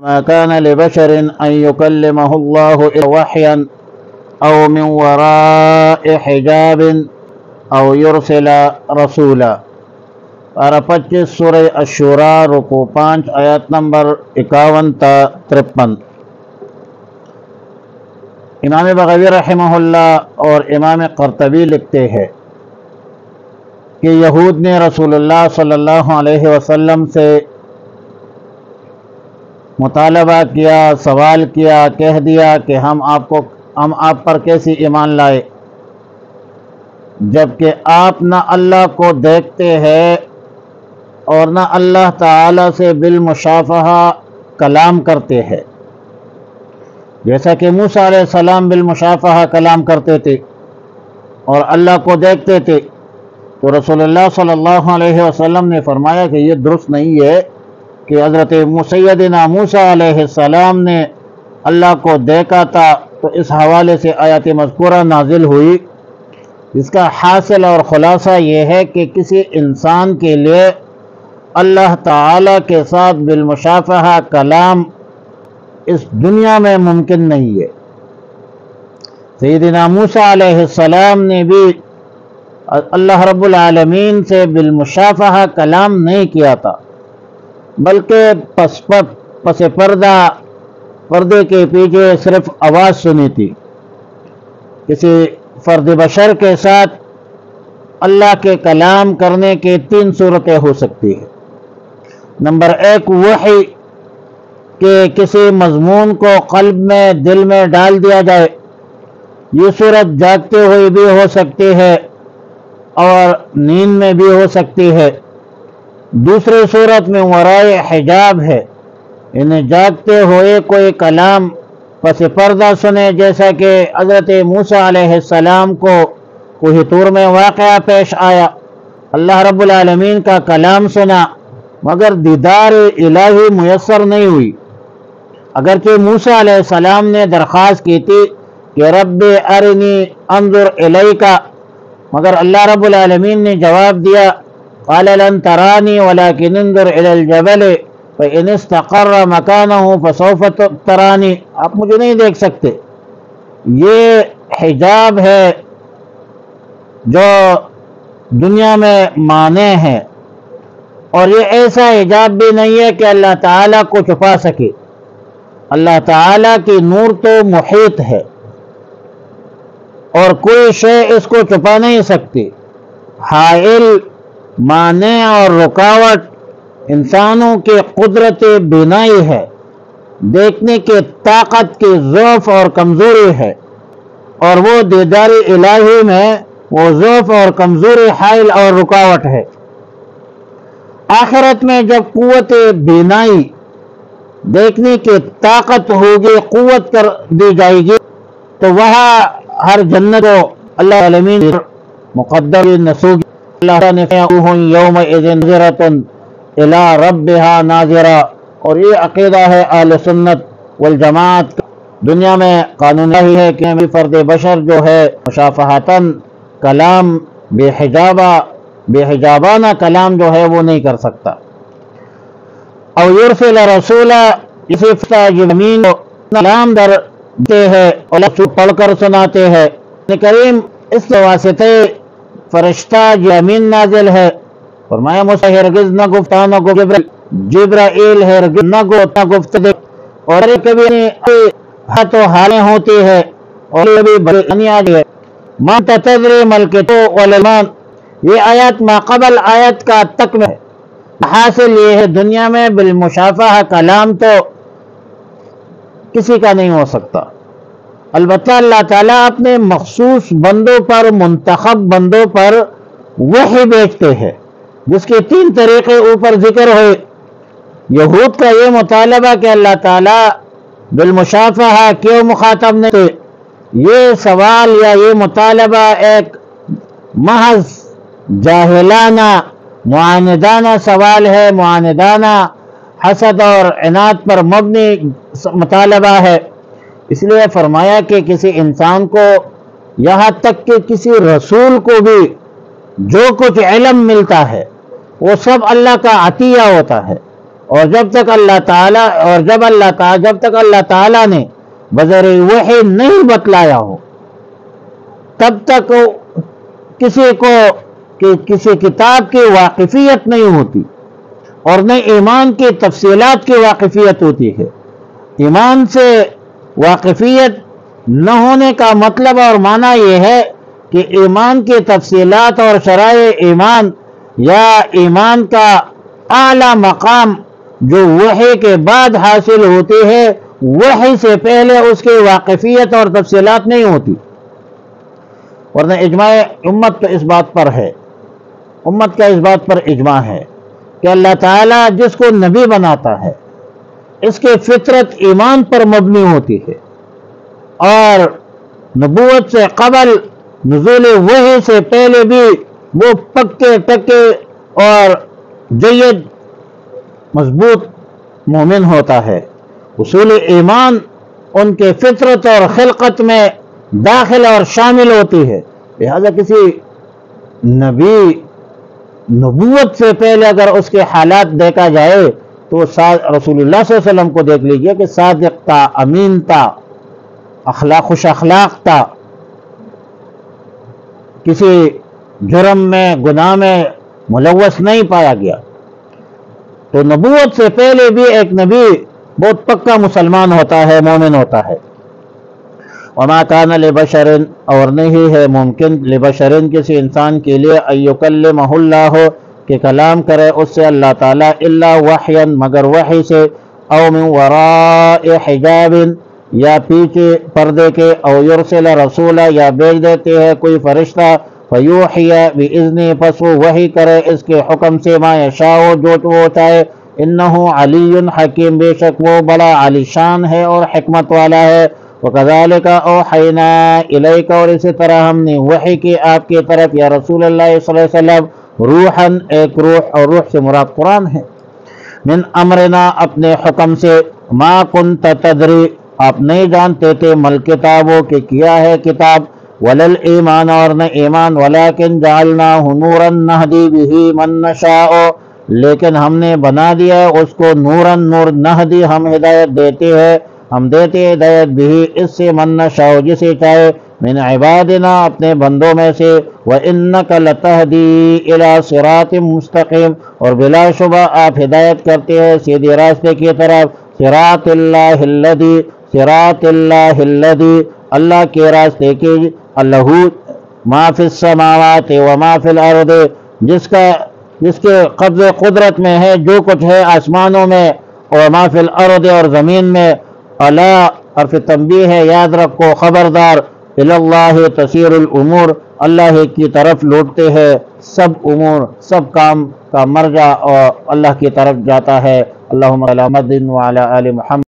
ما كان لبشر أن يكلمه الله إلا وحيا أو من وراء حجاب أو يرسل رسولا۔ پارہ 25 سورہ الشورى رکوع 5 آیت نمبر 51 تا 53۔ امام بغوی رحمہ اللہ اور امام قرطبی لکھتے ہیں کہ یہود نے رسول اللہ صلی اللہ علیہ وسلم سے مطالبہ کیا، سوال کیا، کہہ دیا کہ ہم آپ پر کیسی ایمان لائے جبکہ آپ نہ اللہ کو دیکھتے ہیں اور نہ اللہ تعالی سے بالمشافہہ کلام کرتے ہیں، جیسا کہ موسیٰ علیہ السلام بالمشافہہ کلام کرتے تھے اور اللہ کو دیکھتے تھے۔ تو رسول اللہ صلی اللہ علیہ وسلم نے فرمایا کہ یہ درست نہیں ہے کہ حضرت سیدنا موسیٰ علیہ السلام نے اللہ کو دیکھا تھا، تو اس حوالے سے آیات مذکورہ نازل ہوئی۔ اس کا حاصل اور خلاصہ یہ ہے کہ کسی انسان کے لیے اللہ تعالی کے ساتھ بالمشافہہ کلام اس دنیا میں ممکن نہیں ہے۔ سیدنا موسیٰ علیہ السلام نے بھی اللہ رب العالمین سے بالمشافہہ کلام نہیں کیا تھا، بلکہ پس پردے کے پیچھے صرف آواز سنی تھی۔ کسی فرد بشر کے ساتھ اللہ کے کلام کرنے کے 3 صورتیں ہو سکتی ہیں۔ نمبر 1 وحی، کہ کسی مضمون کو قلب میں دل میں ڈال دیا جائے۔ یہ صورت جاگتے ہوئے بھی ہو سکتی ہے اور نیند میں بھی ہو سکتی ہے۔ دوسری صورت میں ورائے حجاب ہے، انہیں جاگتے ہوئے کوئی کلام پس پردہ سنے، جیسا کہ حضرت موسیٰ علیہ السلام کو کوہ طور میں واقعہ پیش آیا، اللہ رب العالمین کا کلام سنا مگر دیدار الہی میسر نہیں ہوئی، اگرچہ موسیٰ علیہ السلام نے درخواست کی تھی کہ رب ارنی انظر الیک، مگر اللہ رب العالمین نے جواب دیا قال لن ترانی ولكن انظر الى الجبل فإن استقر مكانه فسوف ترانی، آپ مجھے نہیں دیکھ سکتے۔ یہ حجاب ہے جو دنیا میں مانع ہے، اور یہ ایسا حجاب بھی نہیں ہے کہ اللہ تعالیٰ کو چھپا سکے۔ اللہ تعالیٰ کی نور تو محیط ہے اور کوئی شے اس کو چھپا نہیں سکتی۔ حائل، مانع اور رکاوٹ انسانوں کی قدرت بینائی ہے، دیکھنے کی طاقت کی ضعف اور کمزوری ہے، اور وہ دیدار الہی میں وہ ضعف اور کمزوری حائل اور رکاوٹ ہے۔ آخرت میں جب قوت بینائی، دیکھنے کی طاقت ہوگی، قوت کر دی جائے گی، تو وہاں ہر جنت کو اللہ العالمین مقدر نسوگی۔ اللہ نے یومئذ ناظرۃ الی ربہا ناظرہ، اور یہ عقیدہ ہے اہل سنت والجماعت۔ دنیا میں قانون ہی ہے کہ فرد بشر جو ہے مشافہتاً کلام بے حجابانہ کلام جو ہے وہ نہیں کر سکتا۔ او یرسل رسولا، اسی زمین کو کلام درتے ہیں اور پڑھ کر سناتے ہیں۔ کریم اس واسطے فرشتہ زمین نازل ہے، فرمایا موسیٰ ہرگز نہ گفتہ نہ جبرائیل ہرگز نہ گفتہ، اور کبھی تو حالیں ہوتی ہے اور کبھی بڑی آتی ہے۔ ما تدری ملکتو والمان، یہ آیت ما قبل آیت کا تکمل ہے۔ حاصل یہ ہے دنیا میں بالمشافہہ کلام تو کسی کا نہیں ہو سکتا، البتہ اللہ تعالیٰ اپنے مخصوص بندوں پر، منتخب بندوں پر وحی بھیجتے ہیں، جس کے 3 طریقے اوپر ذکر ہوئے۔ یہود کا یہ مطالبہ کہ اللہ تعالیٰ بالمشافہہ کیوں مخاطب نہیں تھے، یہ سوال یا یہ مطالبہ ایک محض جاہلانہ معاندانہ سوال ہے، معاندانہ حسد اور عناد پر مبنی مطالبہ ہے۔ اس لیے فرمایا کہ کسی انسان کو، یہاں تک کہ کسی رسول کو بھی جو کچھ علم ملتا ہے وہ سب اللہ کا عطیہ ہوتا ہے، اور جب تک اللہ تعالیٰ نے بذریعہ وحی نہیں بتلایا ہو، تب تک کسی کتاب کی واقفیت نہیں ہوتی، اور نہ ایمان کی تفصیلات کی واقفیت ہوتی ہے۔ ایمان سے واقفیت نہ ہونے کا مطلب اور معنی یہ ہے کہ ایمان کی تفصیلات اور شرائع ایمان یا ایمان کا اعلیٰ مقام جو وحی کے بعد حاصل ہوتی ہے، وحی سے پہلے اس کی واقفیت اور تفصیلات نہیں ہوتی۔ ورنہ اجماع امت تو اس بات پر ہے، امت کا اس بات پر اجماع ہے کہ اللہ تعالیٰ جس کو نبی بناتا ہے اس کی فطرت ایمان پر مبنی ہوتی ہے، اور نبوت سے قبل نزول وحی سے پہلے بھی وہ پکے ٹکے اور جید مضبوط مومن ہوتا ہے۔ اصول ایمان ان کے فطرت اور خلقت میں داخل اور شامل ہوتی ہے، لہذا کسی نبی نبوت سے پہلے اگر اس کے حالات دیکھا جائے تو رسول اللہ صلی اللہ علیہ وسلم کو دیکھ لیجئے کہ صادق تھا، امین تھا، خوش اخلاق تھا، کسی جرم میں گناہ میں ملوث نہیں پایا گیا۔ تو نبوت سے پہلے بھی ایک نبی بہت پکا مسلمان ہوتا ہے، مومن ہوتا ہے۔ وما کان لبشر، اور نہیں ہے ممکن لبشر کسی انسان کے لیے ان یکلمہ اللہ کہ کلام کرے اس سے اللہ تعالیٰ الا وحیا مگر وحی سے، او من وراء حجاب یا پیچھے پردے کے، او یرسل رسولا یا بھیج دیتے ہیں کوئی فرشتہ، فیوحی باذنہ پس وہ وحی کرے اس کے حکم سے، ما یشاء جو وہ چاہے، انہ علی حکیم بے شک وہ بڑا علی شان ہے اور حکمت والا ہے۔ وَكَذَلِكَ أَوْحَيْنَا إِلَيْكَ، اور اسی طرح ہم نے وحی کی آپ کی طرف یا رسول اللہ صلی اللہ علیہ وسلم، روحاً ایک روح، اور روح سے مراد قرآن ہے، من امرنا اپنے حکم سے، ما كنت تدری آپ نہیں جانتے تھے، مل کتابوں کہ کیا ہے کتاب، ولل ایمان اور نہ ایمان، ولیکن جعلناہ نورا نہدی بہ من نشاء لیکن ہم نے بنا دیا اس کو نوراً نور، نہدی ہم ہدایت دیتے ہیں، ہم دیتے ہدایت بھی اس سے من نشاء جسے چاہے، من عبادنا اپنے بندوں میں سے، وَإِنَّكَ لَتَهْدِي إِلَى صِرَاطٍ مستقیم اور بلا شبہ آپ ہدایت کرتے ہیں سیدھے راستے کی طرف، صراط اللہ الذی اللہ کے راستے کی، اللہ ما فی السماوات وما فی الارض جس کے قبض قدرت میں ہے جو کچھ ہے آسمانوں میں، اور ما فی الارض اور زمین میں، الا حرف تنبیہ ہے یاد رکھو خبردار، الی اللہ تصیر الامور اللہ کی طرف لوٹتے ہیں سب امور، سب کام کا مرجع اور اللہ کی طرف جاتا ہے۔ اللہم صلی علی محمد وعلی آل محمد۔